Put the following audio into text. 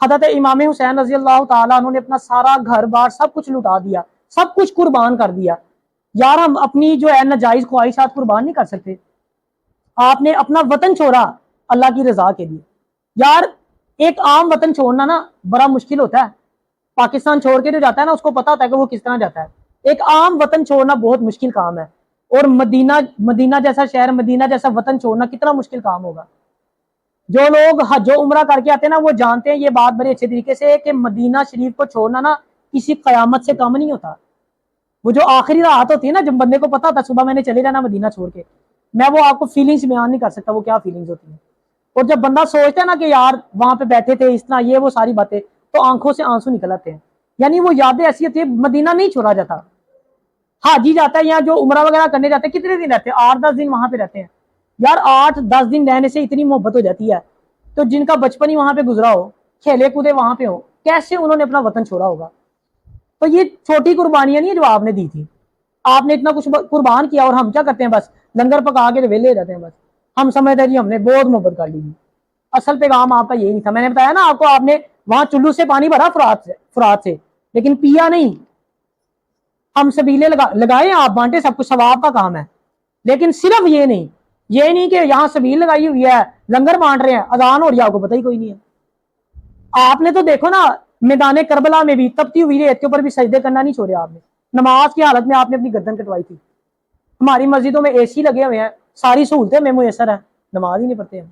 حضرت امام حسین رضی اللہ تعالیٰ عنہ نے اپنا سارا گھر بار سب کچھ لٹا دیا، سب کچھ قربان کر دیا. یار ہم اپنی جو ہے ناجائز خواہشات قربان نہیں کر سکتے؟ آپ نے اپنا وطن چھوڑا اللہ کی رضا کے لیے. یار ایک عام وطن چھوڑنا نا بڑا مشکل ہوتا ہے. پاکستان چھوڑ کے جو جاتا ہے نا اس کو پتا ہوتا ہے کہ وہ کس طرح جاتا ہے. ایک عام وطن چھوڑنا بہت مشکل کام ہے، اور مدینہ جیسا شہر، مدینہ جیسا وطن چھوڑنا کتنا مشکل کام ہوگا. جو لوگ حج و عمرہ کر کے آتے ہیں نا وہ جانتے ہیں یہ بات بڑے اچھے طریقے سے کہ مدینہ شریف کو چھوڑنا نا کسی قیامت سے کم نہیں ہوتا. وہ جو آخری رات ہوتی ہے نا، جب بندے کو پتا ہوتا صبح میں نے چلے جانا مدینہ چھوڑ کے، میں وہ آپ کو فیلنگز بیان نہیں کر سکتا وہ کیا فیلنگز ہوتی ہیں. اور جب بندہ سوچتا ہے نا کہ یار وہاں پہ بیٹھے تھے اس طرح، یہ وہ ساری باتیں، تو آنکھوں سے آنسو نکل آتے ہیں. یعنی وہ یادیں ایسی ہوتی ہے. مدینہ نہیں چھوڑا جاتا. حاجی جاتا ہے یا جو عمرہ وغیرہ کرنے جاتے ہیں کتنے دن رہتے ہیں؟ 8-10 دن وہاں پہ رہتے ہیں. یار 8-10 دن رہنے سے اتنی محبت ہو جاتی ہے، تو جن کا بچپن ہی وہاں پہ گزرا ہو، کھیلے کودے وہاں پہ ہو، کیسے انہوں نے اپنا وطن چھوڑا ہوگا؟ تو یہ چھوٹی قربانیاں نہیں ہے جو آپ نے دی تھی. آپ نے اتنا کچھ قربان کیا اور ہم کیا کرتے ہیں؟ بس لنگر پکا کے ویلے جاتے ہیں. بس ہم سمجھتے ہیں جی ہم نے بہت محبت کر لی. اصل پیغام آپ کا یہی نہیں تھا. میں نے بتایا نا آپ کو، آپ نے وہاں چلو سے پانی بھرا فرات سے، لیکن پیا نہیں. ہم سبیلے لگائے، آپ بانٹے، سب کچھ ثواب کا کام ہے، لیکن صرف یہ نہیں کہ یہاں سبیل لگائی ہوئی ہے، لنگر بانٹ رہے ہیں، اذان ہو رہی ہے، آپ کو پتہ ہی کوئی نہیں ہے. آپ نے تو دیکھو نا میدان کربلا میں بھی تپتی ہوئی ریت کے اوپر بھی سجدے کرنا نہیں چھوڑے. آپ نے نماز کی حالت میں آپ نے اپنی گردن کٹوائی تھی. ہماری مسجدوں میں اے سی لگے ہوئے ہیں، ساری سہولتیں میں میسر ہیں، نماز ہی نہیں پڑھتے ہم.